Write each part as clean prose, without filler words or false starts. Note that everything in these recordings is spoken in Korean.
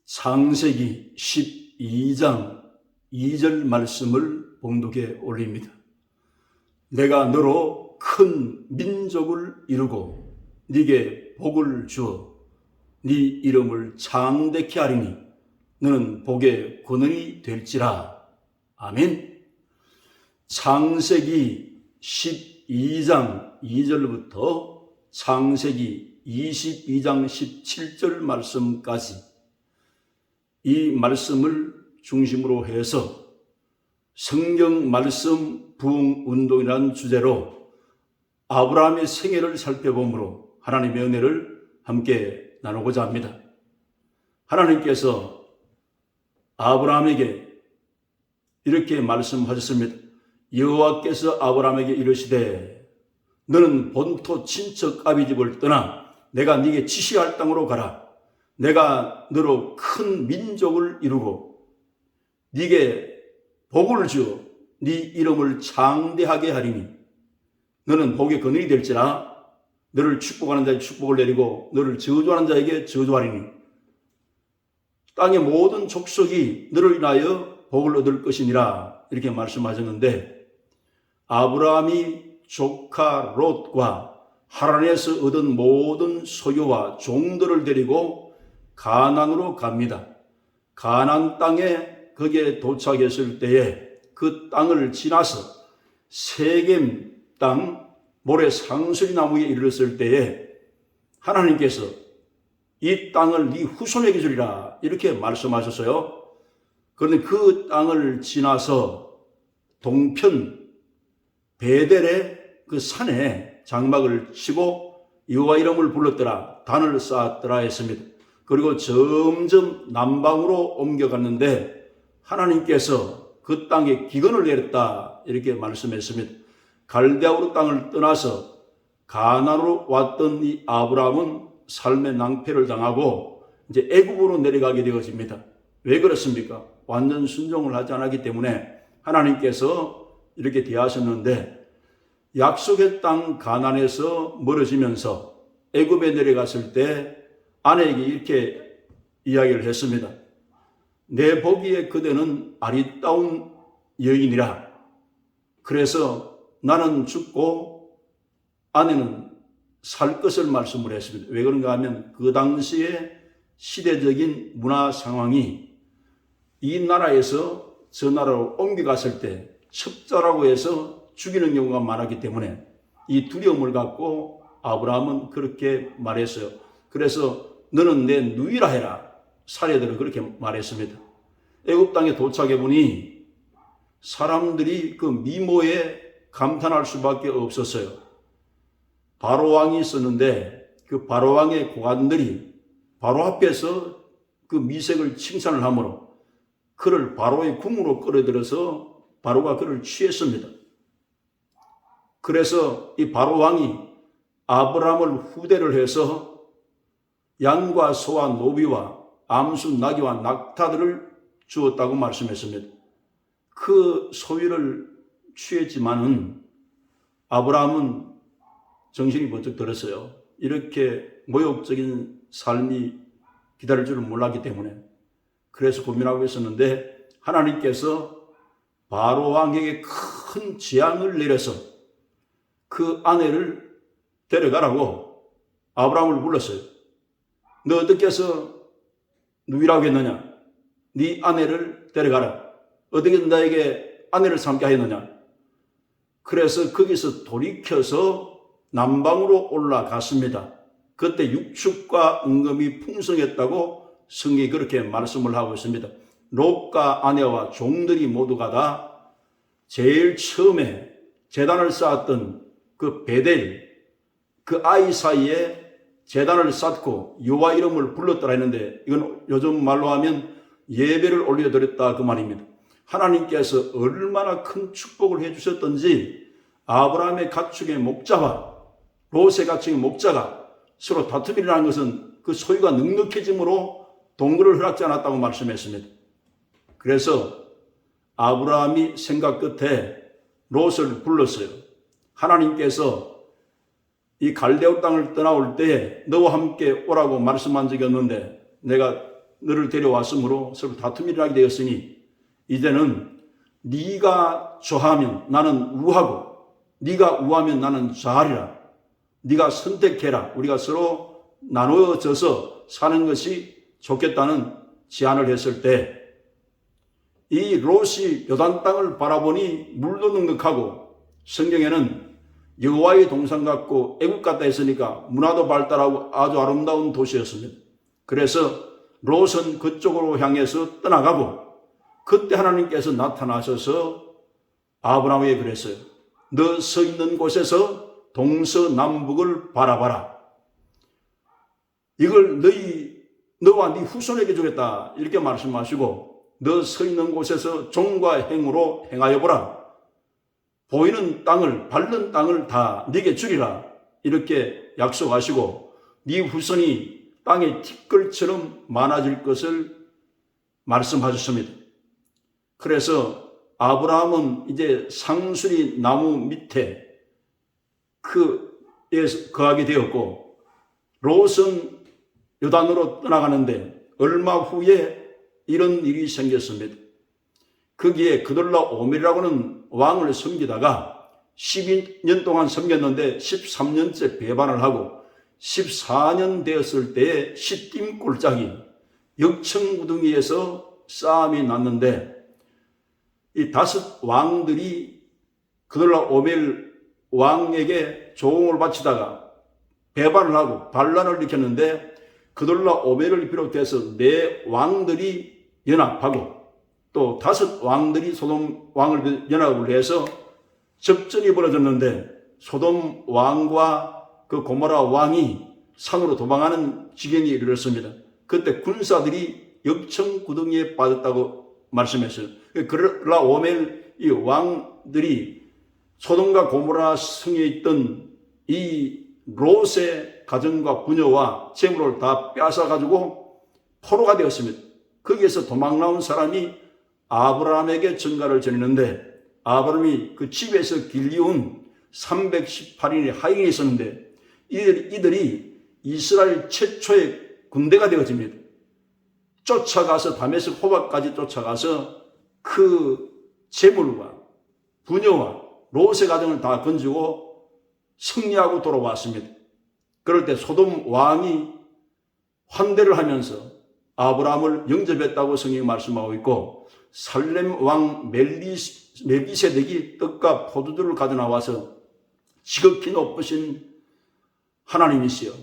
창세기 12장 2절 말씀을 봉독해 올립니다. 내가 너로 큰 민족을 이루고 네게 복을 주어 네 이름을 창대케 하리니 너는 복의 근원이 될지라. 아멘. 창세기 12장 2절부터 창세기 22장 17절 말씀까지 이 말씀을 중심으로 해서 성경 말씀 부흥운동이라는 주제로 아브라함의 생애를 살펴보므로 하나님의 은혜를 함께 나누고자 합니다. 하나님께서 아브라함에게 이렇게 말씀하셨습니다. 여호와께서 아브라함에게 이르시되 너는 본토 친척 아비 집을 떠나 내가 네게 지시할 땅으로 가라. 내가 너로 큰 민족을 이루고 네게 복을 주어 네 이름을 창대하게 하리니 너는 복의 근원이 될지라. 너를 축복하는 자에게 축복을 내리고 너를 저주하는 자에게 저주하리니 땅의 모든 족속이 너를 인하여 복을 얻을 것이니라. 이렇게 말씀하셨는데 아브라함이 조카 롯과 하란에서 얻은 모든 소유와 종들을 데리고 가나안으로 갑니다. 가나안 땅에 거기에 도착했을 때에 그 땅을 지나서 세겜 땅 모래 상수리 나무에 이르렀을 때에 하나님께서 이 땅을 네 후손에게 주리라 이렇게 말씀하셨어요. 그런데 그 땅을 지나서 동편 베델의 그 산에 장막을 치고 여호와 이름을 불렀더라. 단을 쌓았더라 했습니다. 그리고 점점 남방으로 옮겨갔는데 하나님께서 그 땅에 기근을 내렸다 이렇게 말씀했습니다. 갈대아우르 땅을 떠나서 가나안으로 왔던 이 아브라함은 삶의 낭패를 당하고 이제 애굽으로 내려가게 되어집니다. 왜 그렇습니까? 완전 순종을 하지 않았기 때문에 하나님께서 이렇게 대하셨는데 약속의 땅 가나안에서 멀어지면서 애굽에 내려갔을 때 아내에게 이렇게 이야기를 했습니다. 내 보기에 그대는 아리따운 여인이라. 그래서 나는 죽고 아내는 살 것을 말씀을 했습니다. 왜 그런가 하면 그 당시에 시대적인 문화 상황이 이 나라에서 저 나라로 옮겨갔을 때 첩자라고 해서 죽이는 경우가 많았기 때문에 이 두려움을 갖고 아브라함은 그렇게 말했어요. 그래서 너는 내 누이라 해라. 사례들을 그렇게 말했습니다. 애굽 땅에 도착해 보니 사람들이 그 미모에 감탄할 수밖에 없었어요. 바로 왕이 있었는데 그 바로 왕의 고관들이 바로 앞에서 그 미색을 칭찬을 하므로 그를 바로의 궁으로 끌어들여서 바로가 그를 취했습니다. 그래서 이 바로 왕이 아브라함을 후대를 해서 양과 소와 노비와 암수 나귀와 낙타들을 주었다고 말씀했습니다. 그 소유를 취했지만은 아브라함은 정신이 번쩍 들었어요. 이렇게 모욕적인 삶이 기다릴 줄은 몰랐기 때문에. 그래서 고민하고 있었는데 하나님께서 바로 왕에게 큰 재앙을 내려서 그 아내를 데려가라고 아브라함을 불렀어요. 너 어떻게 해서 누이라고 했느냐? 네 아내를 데려가라. 어떻게 나에게 아내를 삼게 하였느냐? 그래서 거기서 돌이켜서 남방으로 올라갔습니다. 그때 육축과 은금이 풍성했다고 성경이 그렇게 말씀을 하고 있습니다. 롯과 아내와 종들이 모두가 다 제일 처음에 제단을 쌓았던 그 베델 그 아이 사이에 제단을 쌓고 여호와 이름을 불렀더라 했는데 이건 요즘 말로 하면 예배를 올려드렸다 그 말입니다. 하나님께서 얼마나 큰 축복을 해주셨던지 아브라함의 가축의 목자와 롯의 가축의 목자가 서로 다툼이 일어난 것은 그 소유가 넉넉해짐으로 동거를 허락지 않았다고 말씀했습니다. 그래서 아브라함이 생각 끝에 롯을 불렀어요. 하나님께서 이 갈대아 땅을 떠나올 때 너와 함께 오라고 말씀한 적이 없는데 내가 너를 데려왔으므로 서로 다툼이 일어나게 되었으니 이제는 네가 좌하면 나는 우하고 네가 우하면 나는 좌하리라. 네가 선택해라. 우리가 서로 나누어져서 사는 것이 좋겠다는 제안을 했을 때 이 롯이 요단 땅을 바라보니 물도 넉넉하고 성경에는 여호와의 동산 같고 애국 같다 했으니까 문화도 발달하고 아주 아름다운 도시였습니다. 그래서 롯은 그쪽으로 향해서 떠나가고 그때 하나님께서 나타나셔서 아브라함에게 그랬어요. 너 서 있는 곳에서 동서남북을 바라봐라. 이걸 너와 네 후손에게 주겠다 이렇게 말씀하시고 너 서 있는 곳에서 종과 행으로 행하여 보라. 보이는 땅을 밟는 땅을 다 네게 주리라 이렇게 약속하시고 네 후손이 땅의 티끌처럼 많아질 것을 말씀하셨습니다. 그래서 아브라함은 이제 상수리 나무 밑에 거하게 되었고 롯은 요단으로 떠나가는데 얼마 후에 이런 일이 생겼습니다. 거기에 그돌라오멜이라고 하는 왕을 섬기다가 12년 동안 섬겼는데 13년째 배반을 하고 14년 되었을 때에 시딤 골짜기 역청구덩이에서 싸움이 났는데 이 5 왕들이 그돌라오멜 왕에게 조공을 바치다가 배반을 하고 반란을 일으켰는데 그돌라오멜을 비롯해서 4 왕들이 연합하고 또 5 왕들이 소돔 왕을 연합을 해서 접전이 벌어졌는데 소돔 왕과 그 고모라 왕이 산으로 도망하는 지경에 이르렀습니다. 그때 군사들이 역청구덩이에 빠졌다고 말씀했어요. 그돌라오멜 이 왕들이 소돔과 고모라 성에 있던 이 롯의 가정과 부녀와 재물을 다 빼앗아가지고 포로가 되었습니다. 거기에서 도망 나온 사람이 아브라함에게 전가를 전했는데 아브라함이 그 집에서 길리운 318인의 하인이 있었는데 이들이 이스라엘 최초의 군대가 되어집니다. 쫓아가서 다메섹 호박까지 쫓아가서 그 재물과 부녀와 롯의 가정을 다 건지고 승리하고 돌아왔습니다. 그럴 때 소돔 왕이 환대를 하면서 아브라함을 영접했다고 성경이 말씀하고 있고 살렘 왕 멜기세덱이 떡과 포도주를 가져나와서 지극히 높으신 하나님이시여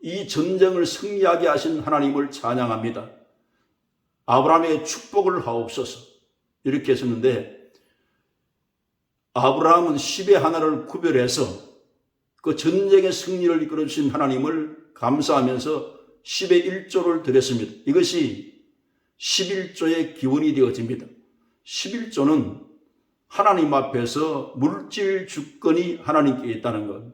이 전쟁을 승리하게 하신 하나님을 찬양합니다. 아브라함의 축복을 하옵소서 이렇게 했었는데 아브라함은 10의 하나를 구별해서 그 전쟁의 승리를 이끌어주신 하나님을 감사하면서 10의 1조를 드렸습니다. 이것이 11조의 기원이 되어집니다. 11조는 하나님 앞에서 물질 주권이 하나님께 있다는 것,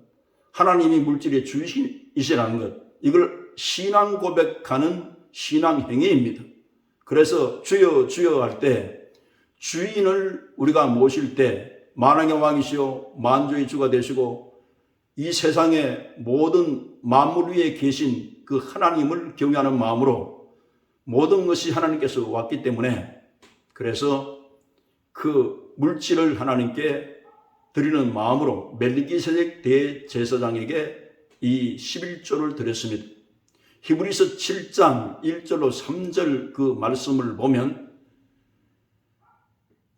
하나님이 물질의 주이시라는 것, 이걸 신앙 고백하는 신앙 행위입니다. 그래서 주여 주여 할 때 주인을 우리가 모실 때 만왕의 왕이시오 만주의 주가 되시고 이 세상의 모든 만물 위에 계신 그 하나님을 경외하는 마음으로 모든 것이 하나님께서 왔기 때문에 그래서 그 물질을 하나님께 드리는 마음으로 멜기세덱 대제사장에게 이 11조를 드렸습니다. 히브리서 7장 1절로 3절 그 말씀을 보면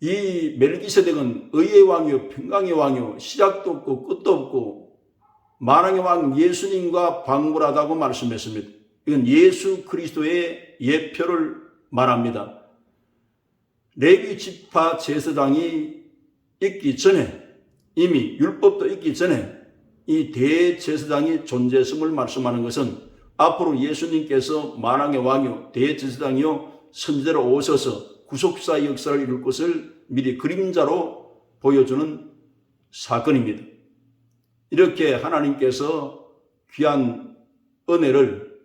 이 멜기세덱은 의의 왕이요 평강의 왕이요 시작도 없고 끝도 없고 만왕의 왕 예수님과 방불하다고 말씀했습니다. 이건 예수 그리스도의 예표를 말합니다. 레위 지파 제사장이 있기 전에 이미 율법도 있기 전에 이 대제사장이 존재했음을 말씀하는 것은 앞으로 예수님께서 만왕의 왕이요 대제사장이요 선지자로 오셔서 구속사의 역사를 이룰 것을 미리 그림자로 보여주는 사건입니다. 이렇게 하나님께서 귀한 은혜를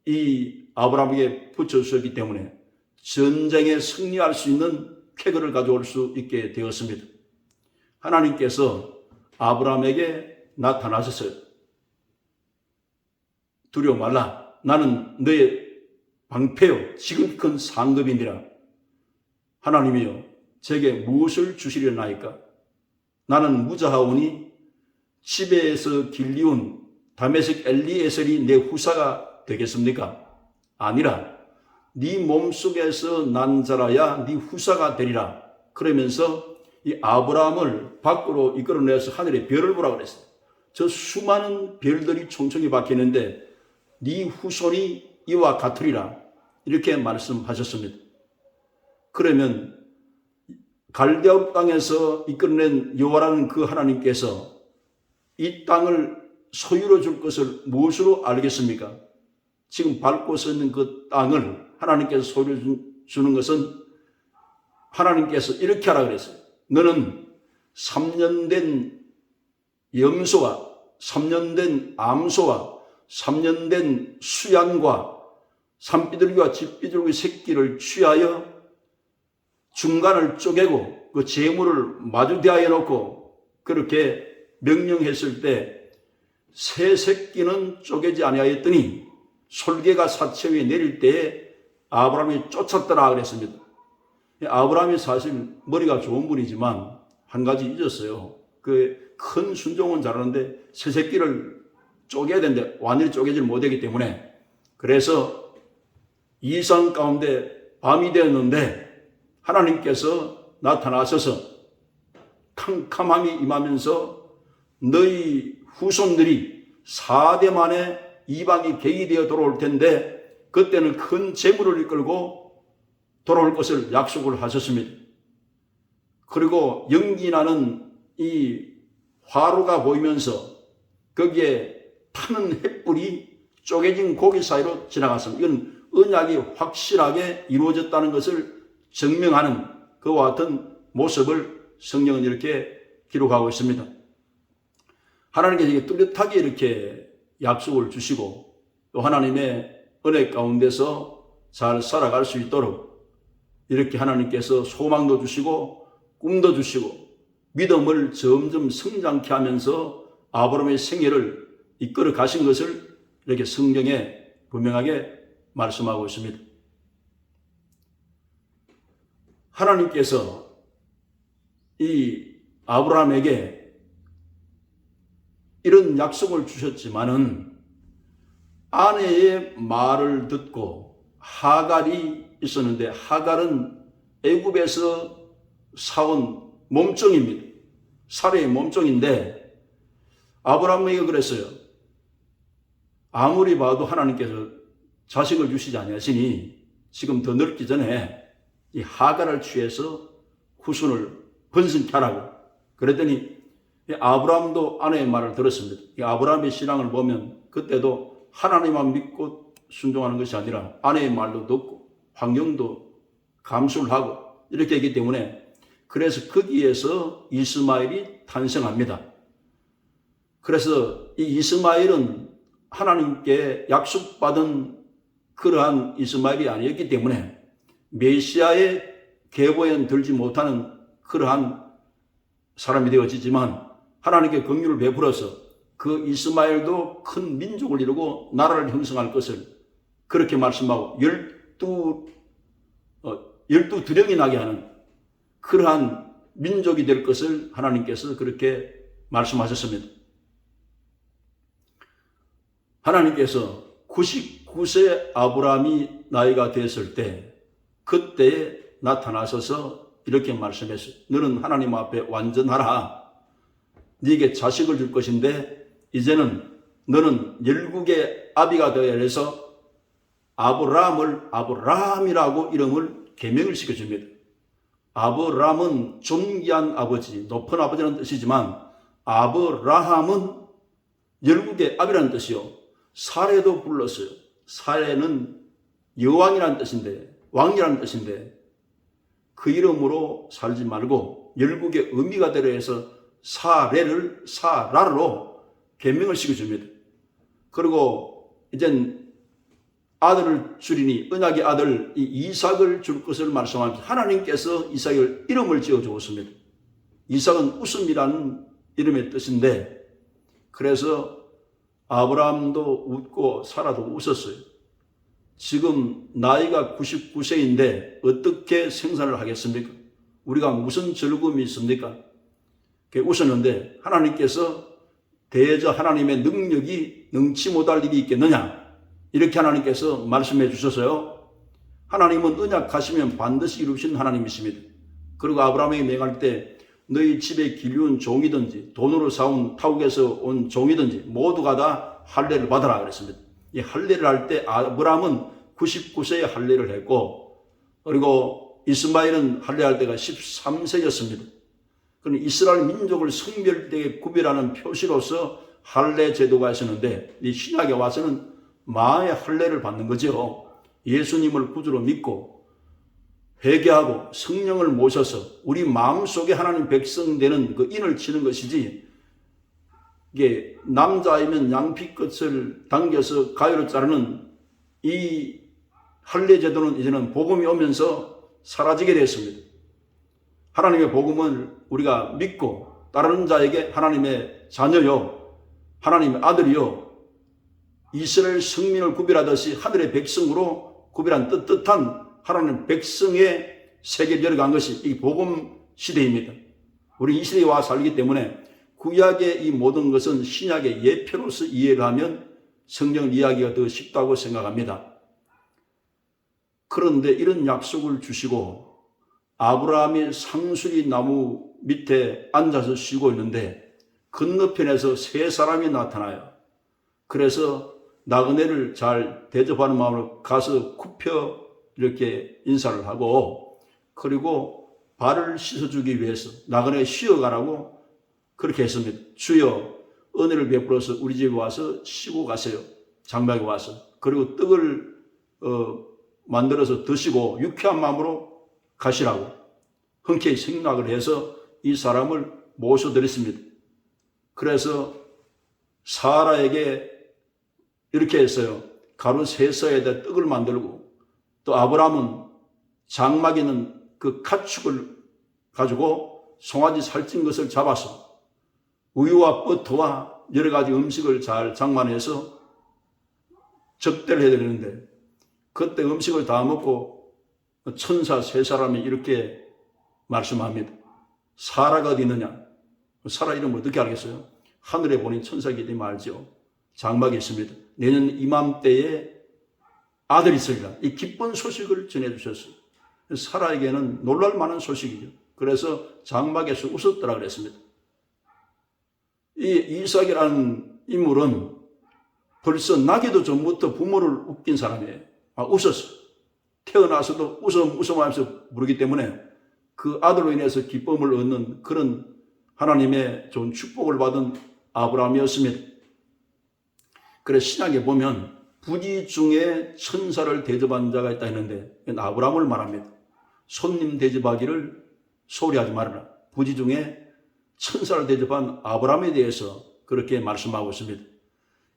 이 아브라함에게 붙여주셨기 때문에 전쟁에 승리할 수 있는 쾌거를 가져올 수 있게 되었습니다. 하나님께서 아브라함에게 나타나셨어요. 두려워 말라. 나는 너의 방패요 지극히 상급이니라. 하나님이여 제게 무엇을 주시려나이까? 나는 무자하오니 집에서 길리온 다메섹 엘리에셀이 내 후사가 되겠습니까? 아니라 네 몸속에서 난 자라야 네 후사가 되리라. 그러면서 이 아브라함을 밖으로 이끌어내서 하늘에 별을 보라 그랬어요. 저 수많은 별들이 총총히 박히는데 네 후손이 이와 같으리라. 이렇게 말씀하셨습니다. 그러면 갈대아 땅에서 이끌어낸 여호와라는 그 하나님께서 이 땅을 소유로 줄 것을 무엇으로 알겠습니까? 지금 밟고 서 있는 그 땅을 하나님께서 소유로 주는 것은 하나님께서 이렇게 하라 그랬어요. 너는 3년 된 염소와 3년 된 암소와 3년 된 수양과 산비둘기와 집비둘기 새끼를 취하여 중간을 쪼개고 그 재물을 마주 대하여 놓고 그렇게 명령했을 때 새 새끼는 쪼개지 아니하였더니 솔개가 사체 위에 내릴 때에 아브라함이 쫓았더라 그랬습니다. 아브라함이 사실 머리가 좋은 분이지만 한 가지 잊었어요. 그 큰 순종은 잘하는데 새 새끼를 쪼개야 되는데 완전히 쪼개질 못하기 때문에 그래서 이상 가운데 밤이 되었는데 하나님께서 나타나셔서 캄캄함이 임하면서 너희 후손들이 4대 만에 이방이 개이되어 돌아올 텐데 그때는 큰 재물을 이끌고 돌아올 것을 약속을 하셨습니다. 그리고 연기나는 이 화로가 보이면서 거기에 타는 횃불이 쪼개진 고기 사이로 지나갔습니다. 이건 언약이 확실하게 이루어졌다는 것을 증명하는 그와 같은 모습을 성경은 이렇게 기록하고 있습니다. 하나님께서 뚜렷하게 이렇게 약속을 주시고 또 하나님의 은혜 가운데서 잘 살아갈 수 있도록 이렇게 하나님께서 소망도 주시고 꿈도 주시고 믿음을 점점 성장케 하면서 아브라함의 생애를 이끌어 가신 것을 이렇게 성경에 분명하게 말씀하고 있습니다. 하나님께서 이 아브라함에게 이런 약속을 주셨지만은 아내의 말을 듣고 하갈이 있었는데 하갈은 애굽에서 사온 몸종입니다. 사례의 몸종인데 아브라함에게 그랬어요. 아무리 봐도 하나님께서 자식을 주시지 아니하시니 지금 더 늙기 전에 이 하갈을 취해서 후손을 번성케 하라고. 그랬더니 아브라함도 아내의 말을 들었습니다. 이 아브라함의 신앙을 보면 그때도 하나님만 믿고 순종하는 것이 아니라 아내의 말도 듣고 환경도 감수를 하고 이렇게 했기 때문에 그래서 거기에서 이스마엘이 탄생합니다. 그래서 이 이스마엘은 하나님께 약속받은 그러한 이스마엘이 아니었기 때문에 메시아의 계보에 들지 못하는 그러한 사람이 되어지지만 하나님께 긍휼을 베풀어서 그 이스마엘도 큰 민족을 이루고 나라를 형성할 것을 그렇게 말씀하고 12 두령이 나게 하는 그러한 민족이 될 것을 하나님께서 그렇게 말씀하셨습니다. 하나님께서 99세 아브라함이 나이가 됐을 때 그때에 나타나셔서 이렇게 말씀했어요. 너는 하나님 앞에 완전하라. 네게 자식을 줄 것인데 이제는 너는 열국의 아비가 되어야 해서 아브라함을 아브라함이라고 이름을 개명을 시켜줍니다. 아브라함은 존귀한 아버지, 높은 아버지라는 뜻이지만 아브라함은 열국의 아비라는 뜻이요. 사례도 불렀어요. 사례는 여왕이라는 뜻인데 왕이라는 뜻인데 그 이름으로 살지 말고 열국의 의미가 되려 해서 사례를 사라로 개명을 시켜줍니다. 그리고 이젠 아들을 주리니 언약의 아들 이삭을 줄 것을 말씀하면서 하나님께서 이삭을 이름을 지어주었습니다. 이삭은 웃음이라는 이름의 뜻인데 그래서 아브라함도 웃고 사라도 웃었어요. 지금 나이가 99세인데 어떻게 생산을 하겠습니까? 우리가 무슨 즐거움이 있습니까? 웃었는데 하나님께서 대저 하나님의 능력이 능치 못할 일이 있겠느냐? 이렇게 하나님께서 말씀해 주셔서요. 하나님은 언약하시면 반드시 이루신 하나님이십니다. 그리고 아브라함에게 명할 때 너희 집에 길리운 종이든지 돈으로 사온 타국에서 온 종이든지 모두가 다 할례를 받아라 그랬습니다. 이 할례를 할 때 아브라함은 99세에 할례를 했고 그리고 이스마엘은 할례할 때가 13세였습니다. 그럼 이스라엘 민족을 성별되게 구별하는 표시로서 할례 제도가 있었는데 이 신약에 와서는 마의 할례를 받는 거죠. 예수님을 구주로 믿고 회개하고 성령을 모셔서 우리 마음속에 하나님 백성 되는 그 인을 치는 것이지, 이게 남자이면 양피끝을 당겨서 가위로 자르는 이 할례 제도는 이제는 복음이 오면서 사라지게 됐습니다. 하나님의 복음을 우리가 믿고 따르는 자에게 하나님의 자녀요, 하나님의 아들이요, 이스라엘 성민을 구별하듯이 하늘의 백성으로 구별한 떳떳한 하나님 백성의 세계를 열어간 것이 이 복음 시대입니다. 우리 이 시대에 와 살기 때문에 구약의 이 모든 것은 신약의 예표로서 이해를 하면 성경 이야기가 더 쉽다고 생각합니다. 그런데 이런 약속을 주시고 아브라함이 상수리 나무 밑에 앉아서 쉬고 있는데 건너편에서 세 사람이 나타나요. 그래서 나그네를 잘 대접하는 마음으로 가서 굽혀 이렇게 인사를 하고, 그리고 발을 씻어주기 위해서 나그네 쉬어가라고 그렇게 했습니다. 주여 은혜를 베풀어서 우리 집에 와서 쉬고 가세요. 장막에 와서. 그리고 떡을 만들어서 드시고 유쾌한 마음으로 가시라고 흔쾌히 생각을 해서 이 사람을 모셔드렸습니다. 그래서 사라에게 이렇게 했어요. 가루 3서에다 떡을 만들고, 또 아브라함은 장막에 있는 그 가축을 가지고 송아지 살찐 것을 잡아서 우유와 버터와 여러 가지 음식을 잘 장만해서 접대를 해야 되는데, 그때 음식을 다 먹고 천사 3사람이 이렇게 말씀합니다. 사라가 어디 있느냐? 사라 이름을 어떻게 알겠어요? 하늘에 보낸 천사이기 때문에 알죠. 장막에 있습니다. 내년 이맘때에 아들이 있으리라. 이 기쁜 소식을 전해주셨어요. 사라에게는 놀랄만한 소식이죠. 그래서 장막에서 웃었더라 그랬습니다. 이 이삭이라는 인물은 벌써 나기도 전부터 부모를 웃긴 사람이에요. 웃었어. 태어나서도 웃음하면서 부르기 때문에 그 아들로 인해서 기쁨을 얻는 그런 하나님의 좋은 축복을 받은 아브라함이었습니다. 그래서 신약에 보면 부지 중에 천사를 대접한 자가 있다 했는데 아브라함을 말합니다. 손님 대접하기를 소홀히 하지 말아라. 부지 중에 천사를 대접한 아브라함에 대해서 그렇게 말씀하고 있습니다.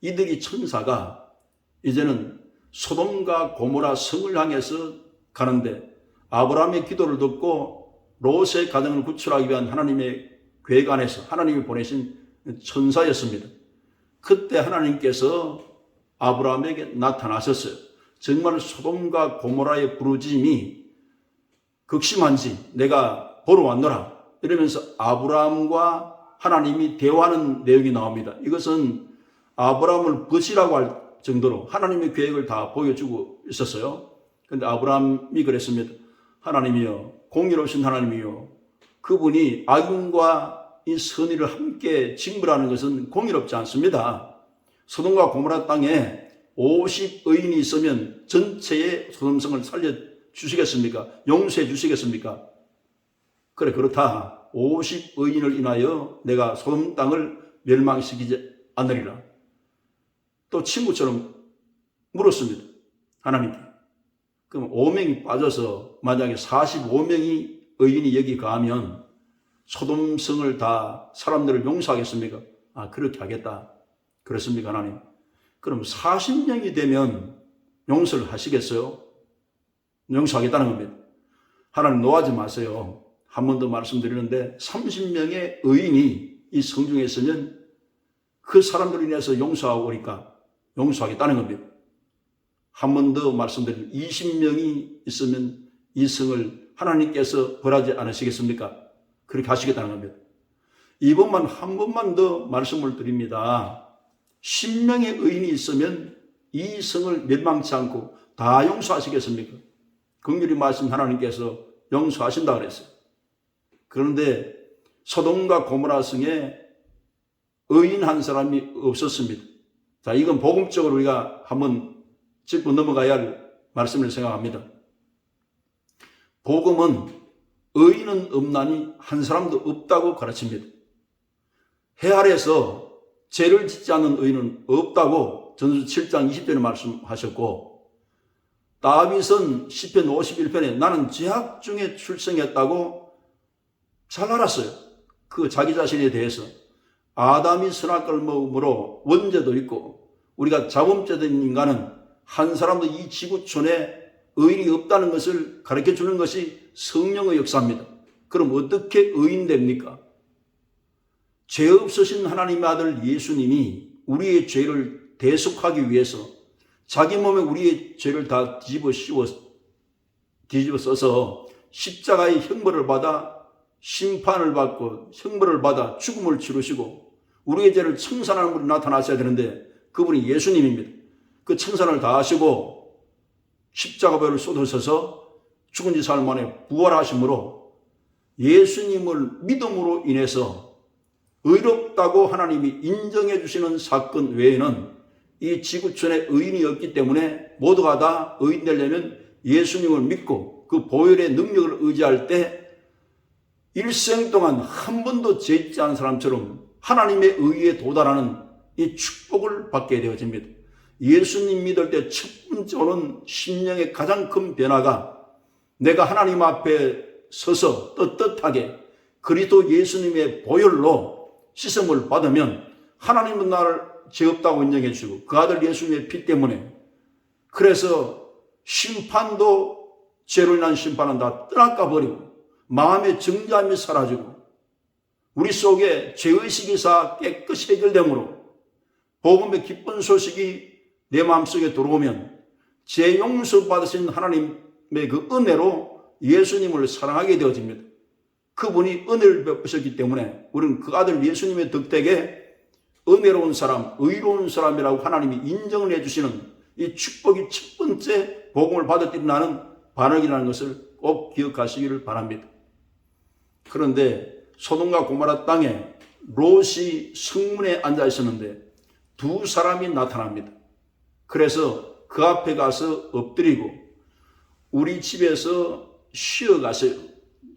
이들이 천사가 이제는 소돔과 고모라 성을 향해서 가는데 아브라함의 기도를 듣고 롯의 가정을 구출하기 위한 하나님의 계획 안에서 하나님이 보내신 천사였습니다. 그때 하나님께서 아브라함에게 나타나셨어요. 정말 소돔과 고모라의 부르짐이 극심한지 내가 보러 왔노라 이러면서 아브라함과 하나님이 대화하는 내용이 나옵니다. 이것은 아브라함을 벗이라고 할 정도로 하나님의 계획을 다 보여주고 있었어요. 그런데 아브라함이 그랬습니다. 하나님이여, 공의로우신 하나님이여, 그분이 악인과 이 선의를 함께 징벌하는 것은 공의롭지 않습니다. 소돔과 고모라 땅에 50의인이 있으면 전체의 소돔성을 살려주시겠습니까? 용서해 주시겠습니까? 그래, 그렇다. 50의인을 인하여 내가 소돔 땅을 멸망시키지 않으리라. 또 친구처럼 물었습니다. 하나님께. 그럼 5명이 빠져서 만약에 45명이 의인이 여기 가면 소돔성을 다 사람들을 용서하겠습니까? 그렇게 하겠다. 그렇습니까, 하나님? 그럼 40명이 되면 용서를 하시겠어요? 용서하겠다는 겁니다. 하나님 노하지 마세요. 한 번 더 말씀드리는데 30명의 의인이 이 성중에 있으면 그 사람들로 인해서 용서하고 오니까 용서하겠다는 겁니다. 한 번 더 말씀드리면 20명이 있으면 이 성을 하나님께서 벌하지 않으시겠습니까? 그렇게 하시겠다는 겁니다. 이번만 한 번만 더 말씀을 드립니다. 10명의 의인이 있으면 이 성을 멸망치 않고 다 용서하시겠습니까? 긍휼히 말씀 하나님께서 용서하신다 그랬어요. 그런데 소돔과 고모라 성에 의인 한 사람이 없었습니다. 자, 이건 복음적으로 우리가 한번 짚고 넘어가야 할 말씀을 생각합니다. 복음은 의인은 없나니 한 사람도 없다고 가르칩니다. 해 아래에서 죄를 짓지 않는 의인은 없다고 전서 7장 20절에 말씀하셨고, 다윗은 시편 51편에 나는 죄악 중에 출생했다고 잘 알았어요. 그 자기 자신에 대해서. 아담이 선악과를 먹음으로 원죄도 있고, 우리가 자범죄된 인간은 한 사람도 이 지구촌에 의인이 없다는 것을 가르쳐 주는 것이 성령의 역사입니다. 그럼 어떻게 의인 됩니까? 죄 없으신 하나님의 아들 예수님이 우리의 죄를 대속하기 위해서 자기 몸에 우리의 죄를 다 뒤집어 써서 십자가의 형벌을 받아 심판을 받고 형벌을 받아 죽음을 치르시고 우리의 죄를 청산하는 분이 나타나셔야 되는데 그분이 예수님입니다. 그 청산을 다 하시고 십자가별을 쏟으셔서 죽은 지 사흘 만에 부활하심으로 예수님을 믿음으로 인해서 의롭다고 하나님이 인정해 주시는 사건 외에는 이 지구촌에 의인이 없기 때문에 모두가 다 의인 되려면 예수님을 믿고 그 보혈의 능력을 의지할 때 일생 동안 한 번도 죄 짓지 않은 사람처럼 하나님의 의에 도달하는 이 축복을 받게 되어집니다. 예수님 믿을 때 첫 번째 오는 심령의 가장 큰 변화가 내가 하나님 앞에 서서 떳떳하게 그리스도 예수님의 보혈로 씻음을 받으면 하나님은 나를 죄 없다고 인정해 주시고 그 아들 예수님의 피 때문에 그래서 심판도 죄로 인한 심판은 다 떠나가 버리고 마음의 정죄함이 사라지고 우리 속에 죄의식이 다 깨끗이 해결되므로 복음의 기쁜 소식이 내 마음속에 들어오면 죄 용서 받으신 하나님의 그 은혜로 예수님을 사랑하게 되어집니다. 그분이 은혜를 베푸셨기 때문에 우리는 그 아들 예수님의 덕택에 은혜로운 사람, 의로운 사람이라고 하나님이 인정을 해주시는 이 축복이 첫 번째 복음을 받을 때 나는 반응이라는 것을 꼭 기억하시기를 바랍니다. 그런데 소돔과 고모라 땅에 롯이 성문에 앉아 있었는데 두 사람이 나타납니다. 그래서 그 앞에 가서 엎드리고 우리 집에서 쉬어가세요.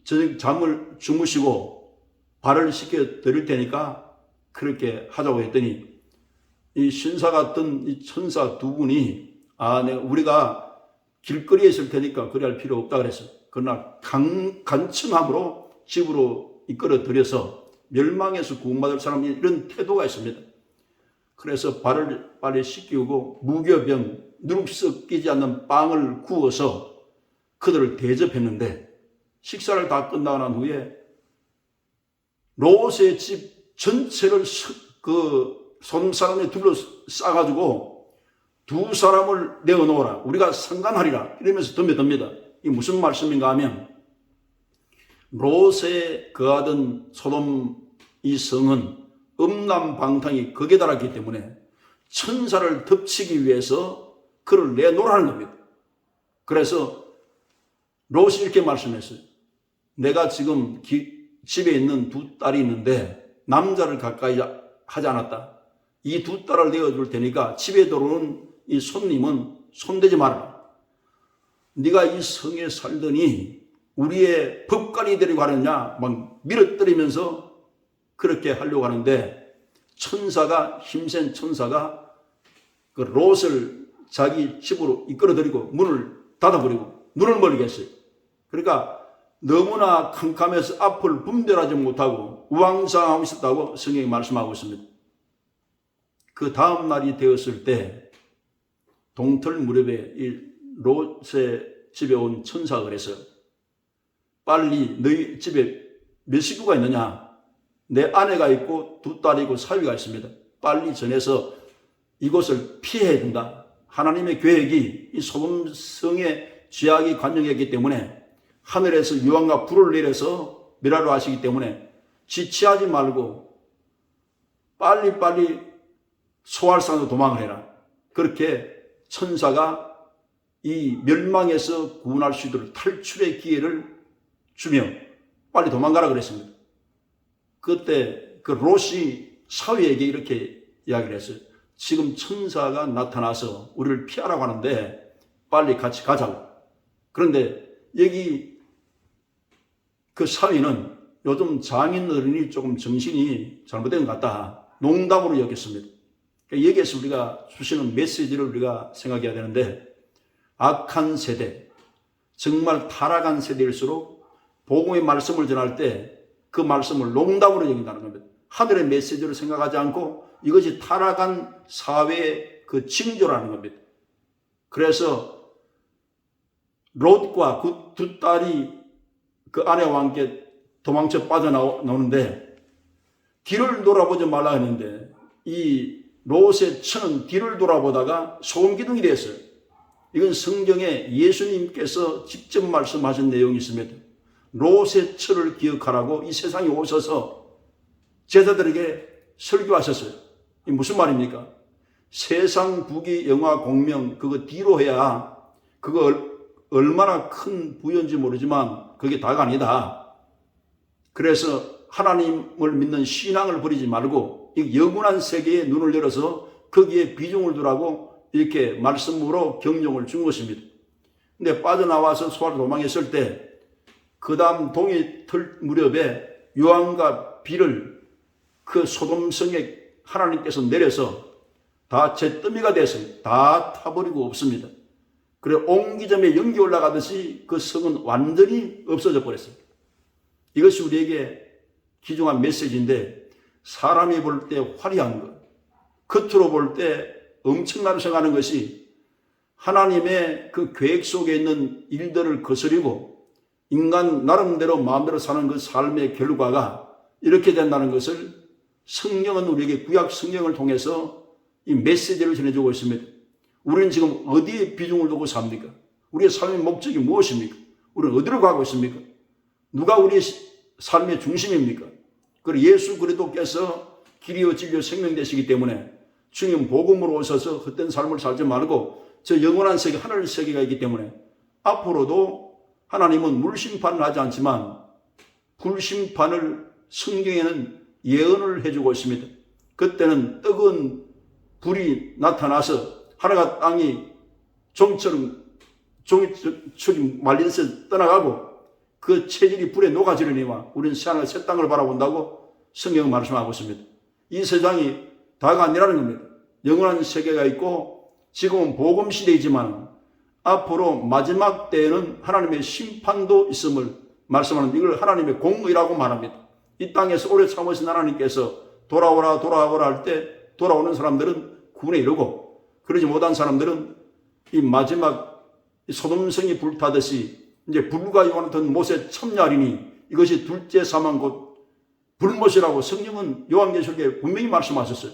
저녁 잠을 주무시고 발을 씻겨 드릴 테니까 그렇게 하자고 했더니 이 신사 같은 이 천사 두 분이 우리가 길거리에 있을 테니까 그래 할 필요 없다 그랬어. 그러나 간청함으로 집으로 이끌어 들여서 멸망에서 구원받을 사람이 이런 태도가 있습니다. 그래서 발을 빨리 씻기고 무교병 누룩 끼지 않는 빵을 구워서 그들을 대접했는데 식사를 다 끝나고 난 후에 롯의 집 전체를 그 소돔 사람에 둘러싸가지고 두 사람을 내어놓으라. 우리가 상관하리라. 이러면서 덤벼듭니다. 이게 무슨 말씀인가 하면 롯에 거하던 소돔 이 성은 음란방탕이 극에 달했기 때문에 천사를 덮치기 위해서 그를 내놓으라는 겁니다. 그래서 롯이 이렇게 말씀했어요. 내가 지금 집에 있는 두 딸이 있는데 남자를 가까이 하지 않았다. 이 두 딸을 내어줄 테니까 집에 들어오는 이 손님은 손대지 말아라. 네가 이 성에 살더니 우리의 법관이 되려고 하느냐 막 밀어뜨리면서 그렇게 하려고 하는데 힘센 천사가 그 롯을 자기 집으로 이끌어들이고 문을 닫아버리고 눈을 멀게 했어요. 그러니까 너무나 캄캄해서 앞을 분별하지 못하고 우왕좌왕하고 있었다고 성경이 말씀하고 있습니다. 그 다음 날이 되었을 때 동틀 무렵에 이 롯의 집에 온 천사가 그래서 빨리 너희 집에 몇 식구가 있느냐? 내 아내가 있고 두 딸이 있고 사위가 있습니다. 빨리 전해서 이곳을 피해야 된다 하나님의 계획이 이 소돔성의 죄악이 관영했기 때문에 하늘에서 유황과 불을 내려서 멸하려 하시기 때문에 지체하지 말고 빨리빨리 소활산으로 도망을 해라. 그렇게 천사가 이 멸망에서 구원할 수 있도록 탈출의 기회를 주며 빨리 도망가라 그랬습니다. 그때 그 롯이 사위에게 이렇게 이야기를 했어요. 지금 천사가 나타나서 우리를 피하라고 하는데 빨리 같이 가자고. 그런데 여기 그 사위는 요즘 장인 어른이 조금 정신이 잘못된 것 같다. 농담으로 여겼습니다. 여기에서 우리가 주시는 메시지를 우리가 생각해야 되는데, 악한 세대, 정말 타락한 세대일수록 복음의 말씀을 전할 때 그 말씀을 농담으로 여긴다는 겁니다. 하늘의 메시지로 생각하지 않고 이것이 타락한 사회의 그 징조라는 겁니다. 그래서 롯과 그 두 딸이 그 아내와 함께 도망쳐 빠져나오는데 뒤를 돌아보지 말라 했는데 이 롯의 처는 뒤를 돌아보다가 소금 기둥이 됐어요. 이건 성경에 예수님께서 직접 말씀하신 내용이 있습니다. 롯의 처를 기억하라고 이 세상에 오셔서 제자들에게 설교하셨어요. 이 무슨 말입니까? 세상 부귀 영화 공명 그거 뒤로 해야 그거 얼마나 큰 부여인지 모르지만 그게 다가 아니다. 그래서 하나님을 믿는 신앙을 버리지 말고 이 영원한 세계에 눈을 열어서 거기에 비중을 두라고 이렇게 말씀으로 경종을 준 것입니다. 근데 빠져나와서 소아로 도망했을 때 그 다음 동이 틀 무렵에 유황과 비를 그 소돔성에 하나님께서 내려서 다 잿더미가 됐어요. 다 타버리고 없습니다. 그래 옹기점에 연기 올라가듯이 그 성은 완전히 없어져 버렸어요. 이것이 우리에게 귀중한 메시지인데, 사람이 볼 때 화려한 것, 겉으로 볼 때 엄청나게 생각하는 것이 하나님의 그 계획 속에 있는 일들을 거스리고 인간 나름대로 마음대로 사는 그 삶의 결과가 이렇게 된다는 것을 성경은 우리에게 구약 성경을 통해서 이 메시지를 전해주고 있습니다. 우리는 지금 어디에 비중을 두고 삽니까? 우리의 삶의 목적이 무엇입니까? 우리는 어디로 가고 있습니까? 누가 우리의 삶의 중심입니까? 그리고 예수 그리스도께서 길이요 진리요 생명 되시기 때문에 주님 복음으로 오셔서 헛된 삶을 살지 말고 저 영원한 세계, 하늘 세계가 있기 때문에 앞으로도 하나님은 물심판을 하지 않지만 불심판을 성경에는 예언을 해주고 있습니다. 그때는 뜨거운 불이 나타나서 하늘과 땅이 종처럼 말려서 떠나가고 그 체질이 불에 녹아지려니와 우리는 새하늘 새 땅을 바라본다고 성경은 말씀하고 있습니다. 이 세상이 다가 아니라는 겁니다. 영원한 세계가 있고 지금은 복음 시대이지만 앞으로 마지막 때에는 하나님의 심판도 있음을 말씀하는, 이걸 하나님의 공의라고 말합니다. 이 땅에서 오래 참으신 하나님께서 돌아오라 할 때 돌아오는 사람들은 구원에 이르고, 그러지 못한 사람들은 이 마지막 소돔성이 불타듯이 이제 불과 요한같은 못에 참냐리니 이것이 둘째 사망 곧 불못이라고 성경은 요한계시록에 분명히 말씀하셨어요.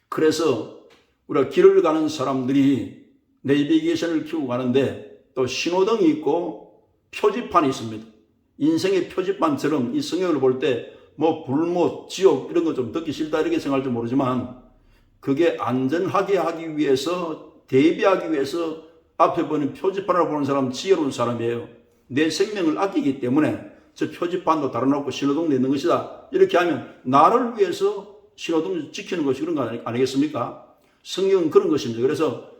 그래서 우리가 길을 가는 사람들이 내비게이션을 키우고 가는데 또 신호등이 있고 표지판이 있습니다. 인생의 표지판처럼 이 성경을 볼 때 뭐 불못, 지옥 이런 거 좀 듣기 싫다 이렇게 생각할지 모르지만 그게 안전하게 하기 위해서, 대비하기 위해서 앞에 보는 표지판을 보는 사람은 지혜로운 사람이에요. 내 생명을 아끼기 때문에 저 표지판도 달아놓고 신호등 내는 것이다. 이렇게 하면 나를 위해서 신호등을 지키는 것이 그런 거 아니겠습니까? 성경은 그런 것입니다. 그래서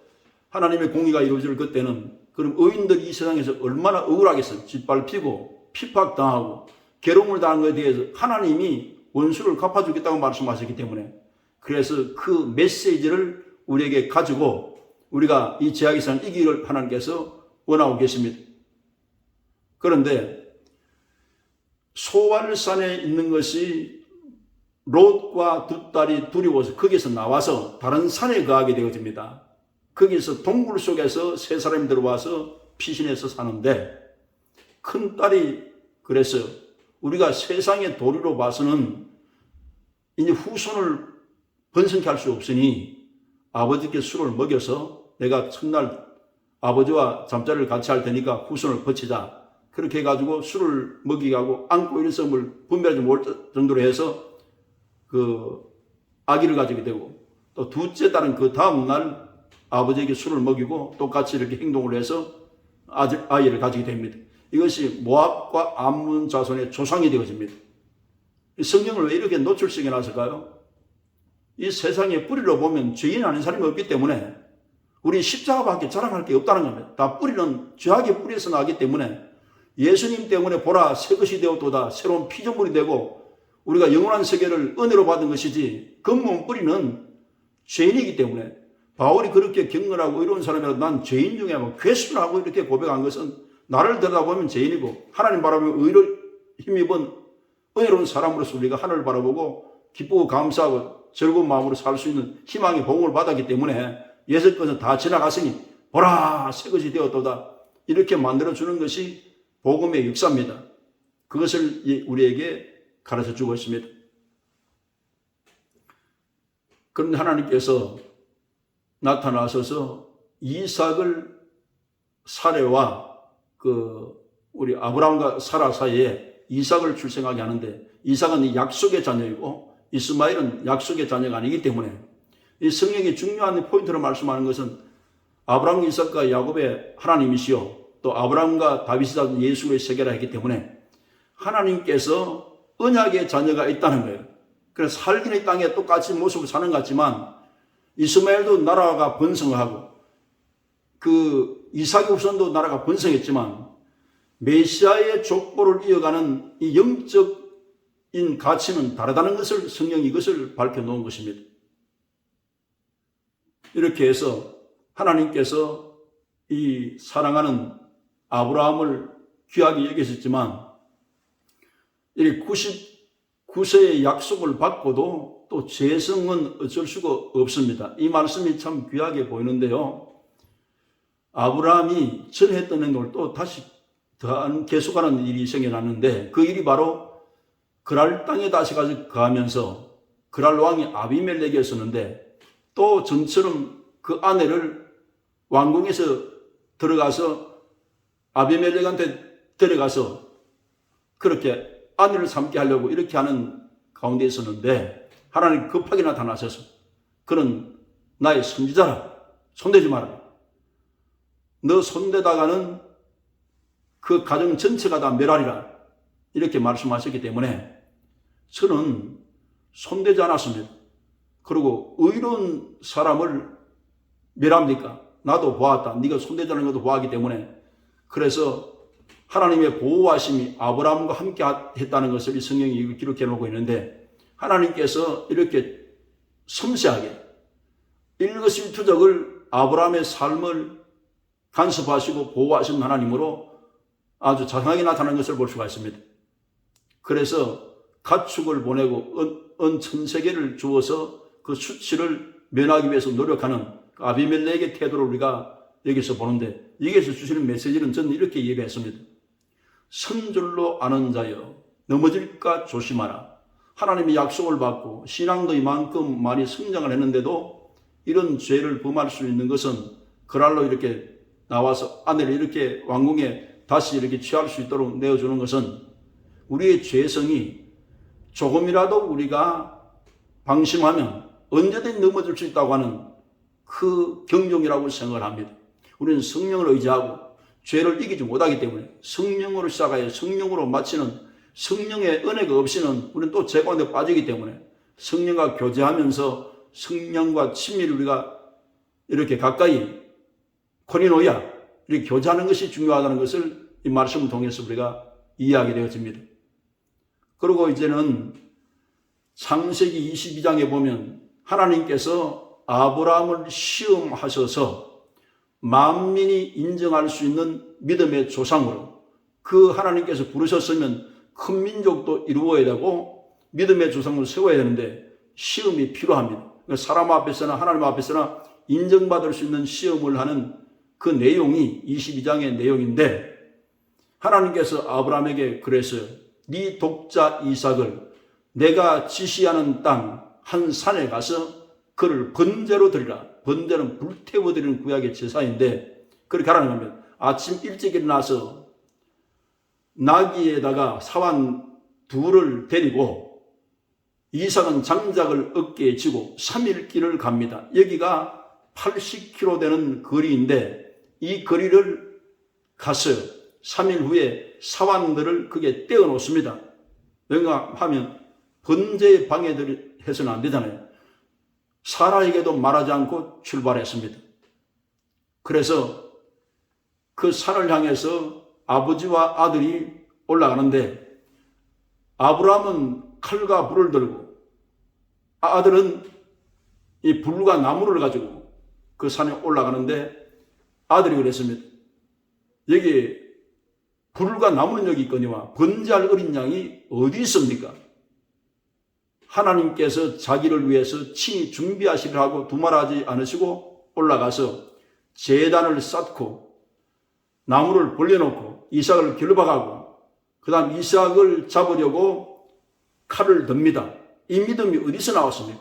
하나님의 공의가 이루어질 그때는 그럼 의인들이 이 세상에서 얼마나 억울하겠어요. 짓밟히고 핍박당하고 괴로움을 당한 것에 대해서 하나님이 원수를 갚아주겠다고 말씀하셨기 때문에, 그래서 그 메시지를 우리에게 가지고 우리가 이 죄악의 세상을 이기기를 하나님께서 원하고 계십니다. 그런데 소활산에 있는 것이 롯과 두 딸이 두려워서 거기에서 나와서 다른 산에 거하게 되어집니다. 거기서 동굴 속에서 세 사람이 들어와서 피신해서 사는데, 큰 딸이 그래서 우리가 세상의 도리로 봐서는 이제 후손을 번성케 할 수 없으니 아버지께 술을 먹여서 내가 첫날 아버지와 잠자리를 같이 할 테니까 후손을 거치자. 그렇게 해가지고 술을 먹이게 하고 안고 일성을 분별하지 못할 정도로 해서 그 아기를 가지게 되고, 또 둘째 딸은 그 다음날 아버지에게 술을 먹이고 똑같이 이렇게 행동을 해서 아이를 가지게 됩니다. 이것이 모압과 암몬 자손의 조상이 되어집니다. 이 성경을 왜 이렇게 노출시켜 놨을까요? 이 세상의 뿌리로 보면 죄인 아닌 사람이 없기 때문에 우리 십자가밖에 자랑할 게 없다는 겁니다. 다 뿌리는 죄악의 뿌리에서 나기 때문에 예수님 때문에 보라 새 것이 되었도다, 새로운 피조물이 되고 우리가 영원한 세계를 은혜로 받은 것이지, 근본 뿌리는 죄인이기 때문에 바울이 그렇게 경건하고 이런 사람이라도 난 죄인 중에 뭐 괴수를 하고 이렇게 고백한 것은 나를 들여다보면 죄인이고 하나님 바라보면 의로 힘입은 은혜로운 사람으로서 우리가 하늘을 바라보고 기쁘고 감사하고 즐거운 마음으로 살 수 있는 희망의 복음을 받았기 때문에 옛 것은 다 지나갔으니 보라 새 것이 되었도다, 이렇게 만들어주는 것이 복음의 역사입니다. 그것을 우리에게 가르쳐 주고 있습니다. 그런데 하나님께서 나타나셔서 이삭을 사레와 우리 아브라함과 사라 사이에 이삭을 출생하게 하는데, 이삭은 약속의 자녀이고 이스마엘은 약속의 자녀가 아니기 때문에 이 성경의 중요한 포인트로 말씀하는 것은 아브라함, 이삭과 야곱의 하나님이시요 또 아브라함과 다윗이다 예수의 세계라 했기 때문에 하나님께서 언약의 자녀가 있다는 거예요. 그래서 살기는 이 땅에 똑같이 모습을 사는 것 같지만 이스마엘도 나라가 번성하고 그 이삭의 후손도 나라가 번성했지만 메시아의 족보를 이어가는 이 영적인 가치는 다르다는 것을 성경이 이것을 밝혀놓은 것입니다. 이렇게 해서 하나님께서 이 사랑하는 아브라함을 귀하게 여기셨지만 이 99세의 약속을 받고도 또 재성은 어쩔 수가 없습니다. 이 말씀이 참 귀하게 보이는데요. 아브라함이 전했던 행동을 또 다시 계속하는 일이 생겨났는데 그 일이 바로 그랄 땅에 다시 가서 거하면서 그랄 왕이 아비멜렉이었었는데 또 전처럼 그 아내를 왕궁에서 들어가서 아비멜렉한테 데려가서 그렇게 아내를 삼게 하려고 이렇게 하는 가운데 있었는데 하나님 급하게 나타나셔서 그는 나의 선지자라, 손대지 마라. 너 손대다가는 그 가정 전체가 다 멸하리라, 이렇게 말씀하셨기 때문에 저는 손대지 않았습니다. 그리고 의로운 사람을 멸합니까? 나도 보았다. 네가 손대지 않은 것도 보았기 때문에. 그래서 하나님의 보호하심이 아브라함과 함께 했다는 것을 이 성경이 기록해 놓고 있는데 하나님께서 이렇게 섬세하게 일거수일투족을 아브라함의 삶을 간섭하시고 보호하신 하나님으로 아주 자상하게 나타나는 것을 볼 수가 있습니다. 그래서 가축을 보내고 은 천세계를 주어서 그 수치를 면하기 위해서 노력하는 아비멜렉의 태도를 우리가 여기서 보는데 여기서 주시는 메시지는 저는 이렇게 이해했습니다. 선줄로 아는 자여 넘어질까 조심하라. 하나님의 약속을 받고 신앙도 이만큼 많이 성장을 했는데도 이런 죄를 범할 수 있는 것은 그랄로 이렇게 나와서 아내를 이렇게 왕궁에 다시 이렇게 취할 수 있도록 내어주는 것은 우리의 죄성이 조금이라도 우리가 방심하면 언제든지 넘어질 수 있다고 하는 그 경종이라고 생각을 합니다. 우리는 성령을 의지하고 죄를 이기지 못하기 때문에 성령으로 시작하여 성령으로 마치는 성령의 은혜가 없이는 우리는 또 죄 가운데 빠지기 때문에 성령과 교제하면서 성령과 친밀히 우리가 이렇게 가까이 코리노야 이렇게 교제하는 것이 중요하다는 것을 이 말씀을 통해서 우리가 이해하게 되어집니다. 그리고 이제는 창세기 22장에 보면 하나님께서 아브라함을 시험하셔서 만민이 인정할 수 있는 믿음의 조상으로 그 하나님께서 부르셨으면 큰 민족도 이루어야 되고 믿음의 조상을 세워야 되는데 시험이 필요합니다. 사람 앞에서나 하나님 앞에서나 인정받을 수 있는 시험을 하는 그 내용이 22장의 내용인데 하나님께서 아브라함에게 그랬어요. 네 독자 이삭을 내가 지시하는 땅 한 산에 가서 그를 번제로 드리라. 번제는 불태워드리는 구약의 제사인데 그렇게 하라는 겁니다. 아침 일찍 일어나서 나귀에다가 사환 둘을 데리고 이삭은 장작을 어깨에 지고 3일 길을 갑니다. 여기가 80km 되는 거리인데 이 거리를 가서 3일 후에 사환들을 그게 떼어 놓습니다. 왜냐 하면 번제에 방해해서는 안 되잖아요. 사라에게도 말하지 않고 출발했습니다. 그래서 그 산을 향해서 아버지와 아들이 올라가는데 아브라함은 칼과 불을 들고 아들은 이 불과 나무를 가지고 그 산에 올라가는데 아들이 그랬습니다. 여기 불과 나무는 여기 있거니와 번제할 어린 양이 어디 있습니까? 하나님께서 자기를 위해서 친히 준비하시려 하고 두말하지 않으시고 올라가서 제단을 쌓고 나무를 벌려놓고 이삭을 길러박아고 그 다음 이삭을 잡으려고 칼을 듭니다. 이 믿음이 어디서 나왔습니까?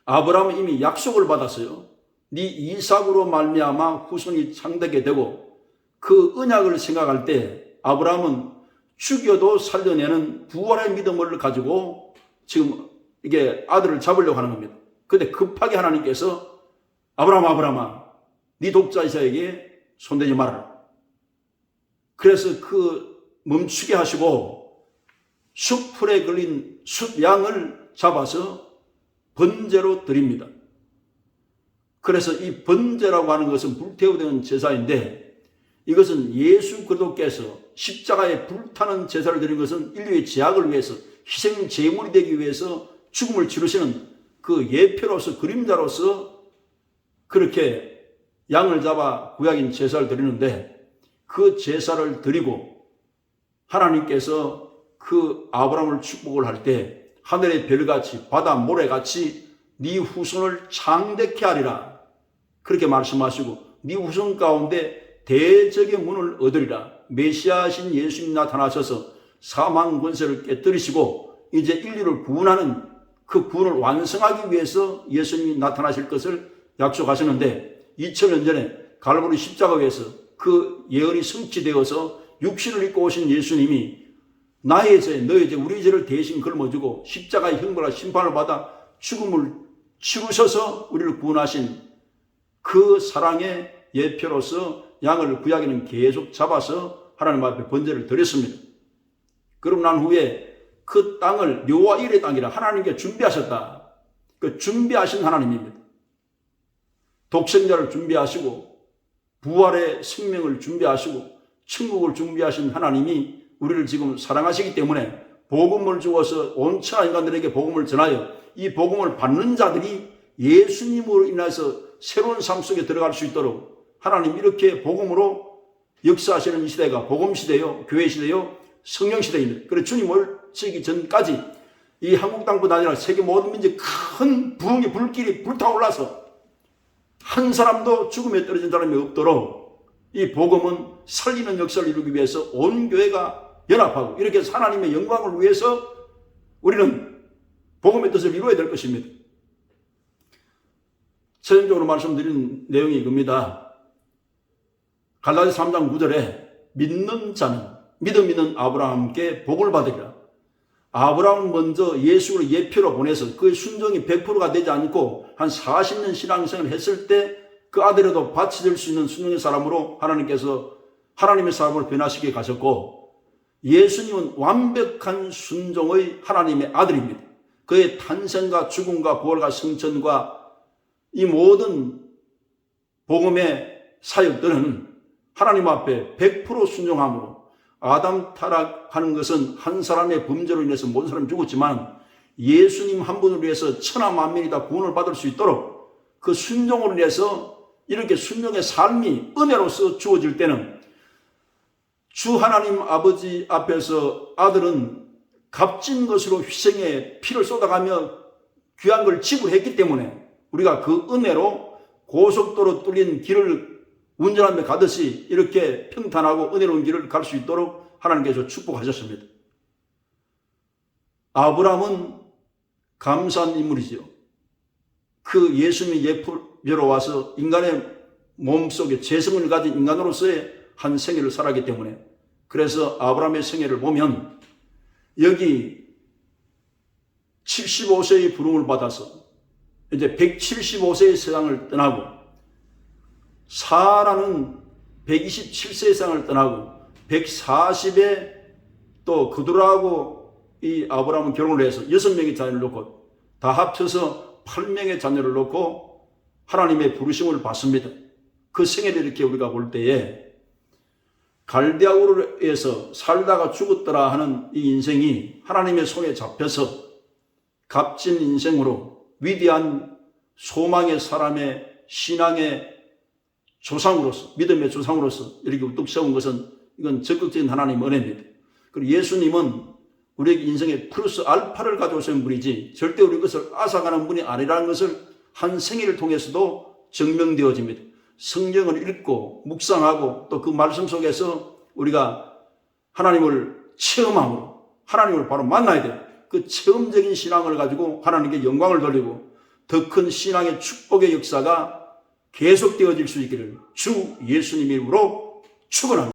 아브라함은 이미 약속을 받았어요. 네 이삭으로 말미암아 후손이 창대게 되고 그 언약을 생각할 때 아브라함은 죽여도 살려내는 부활의 믿음을 가지고 지금 이게 아들을 잡으려고 하는 겁니다. 그런데 급하게 하나님께서 아브라함아 네 독자 이삭에게 손대지 말아라. 그래서 그 멈추게 하시고 숲풀에 걸린 숫양을 잡아서 번제로 드립니다. 그래서 이 번제라고 하는 것은 불태우는 제사인데 이것은 예수 그리스도께서 십자가에 불타는 제사를 드린 것은 인류의 죄악을 위해서 희생 제물이 되기 위해서 죽음을 치르시는 그 예표로서 그림자로서 그렇게 양을 잡아 구약인 제사를 드리는데 그 제사를 드리고 하나님께서 그 아브라함을 축복을 할 때 하늘의 별같이 바다 모래같이 네 후손을 창대케 하리라 그렇게 말씀하시고 네 후손 가운데 대적의 문을 얻으리라. 메시아신 예수님 나타나셔서 사망 권세를 깨뜨리시고 이제 인류를 구원하는 그 구원을 완성하기 위해서 예수님이 나타나실 것을 약속하시는데 2000년 전에 갈보리 십자가에서 그 예언이 성취되어서 육신을 입고 오신 예수님이 나의 죄, 너의 죄, 우리의 죄를 대신 걸머지고 십자가의 형벌과 심판을 받아 죽음을 치르셔서 우리를 구원하신 그 사랑의 예표로서 양을 구약에는 계속 잡아서 하나님 앞에 번제를 드렸습니다. 그러고 난 후에 그 땅을 묘와 일의 땅이라 하나님께 준비하셨다. 그 준비하신 하나님입니다. 독생자를 준비하시고 부활의 생명을 준비하시고 천국을 준비하신 하나님이 우리를 지금 사랑하시기 때문에 복음을 주어서 온 천하 인간들에게 복음을 전하여 이 복음을 받는 자들이 예수님으로 인해서 새로운 삶 속에 들어갈 수 있도록 하나님 이렇게 복음으로 역사하시는 이 시대가 복음 시대요, 교회 시대요, 성령 시대입니다. 그래서 주님 오시기 전까지 이 한국 땅뿐 아니라 세계 모든 민족 큰 부흥의 불길이 불타올라서 한 사람도 죽음에 떨어진 사람이 없도록 이 복음은 살리는 역사를 이루기 위해서 온 교회가 연합하고 이렇게 해서 하나님의 영광을 위해서 우리는 복음의 뜻을 이루어야 될 것입니다. 최종적으로 말씀드린 내용이 이겁니다. 갈라디아 3장 9절에 믿는 자는 믿음 있는 아브라함께 복을 받으리라. 아브라함은 먼저 예수를 예표로 보내서 그의 순종이 100%가 되지 않고 한 40년 신앙생활을 했을 때 그 아들에도 바쳐질 수 있는 순종의 사람으로 하나님께서 하나님의 사람으로 변화시켜 가셨고 예수님은 완벽한 순종의 하나님의 아들입니다. 그의 탄생과 죽음과 부활과 승천과 이 모든 복음의 사역들은 하나님 앞에 100% 순종함으로 아담 타락하는 것은 한 사람의 범죄로 인해서 모든 사람이 죽었지만 예수님 한 분을 위해서 천하 만민이 다 구원을 받을 수 있도록 그 순종으로 인해서 이렇게 순종의 삶이 은혜로서 주어질 때는 주 하나님 아버지 앞에서 아들은 값진 것으로 희생의 피를 쏟아가며 귀한 걸 지불했기 때문에 우리가 그 은혜로 고속도로 뚫린 길을 운전하며 가듯이 이렇게 평탄하고 은혜로운 길을 갈 수 있도록 하나님께서 축복하셨습니다. 아브라함은 감사한 인물이지요. 그 예수님의 예표로 와서 인간의 몸속에 재성을 가진 인간으로서의 한 생애를 살았기 때문에, 그래서 아브라함의 생애를 보면 여기 75세의 부름을 받아서 이제 175세의 세상을 떠나고, 사라는 127세의 세상을 떠나고 140에 또 그들하고 이 아브라함은 결혼을 해서 6명의 자녀를 놓고 다 합쳐서 8명의 자녀를 놓고 하나님의 부르심을 받습니다. 그 생애를 이렇게 우리가 볼 때에 갈대아우르에서 살다가 죽었더라 하는 이 인생이 하나님의 손에 잡혀서 값진 인생으로 위대한 소망의 사람의 신앙의 조상으로서, 믿음의 조상으로서 이렇게 우뚝 세운 것은 이건 적극적인 하나님의 은혜입니다. 그리고 예수님은 우리에게 인생의 플러스 알파를 가져오신 분이지 절대 우리 것을 앗아가는 분이 아니라는 것을 한 생애를 통해서도 증명되어집니다. 성경을 읽고 묵상하고 또 그 말씀 속에서 우리가 하나님을 체험함으로 하나님을 바로 만나야 돼요. 그 체험적인 신앙을 가지고 하나님께 영광을 돌리고 더 큰 신앙의 축복의 역사가 계속되어질 수 있기를 주 예수님의 이름으로 축원합니다.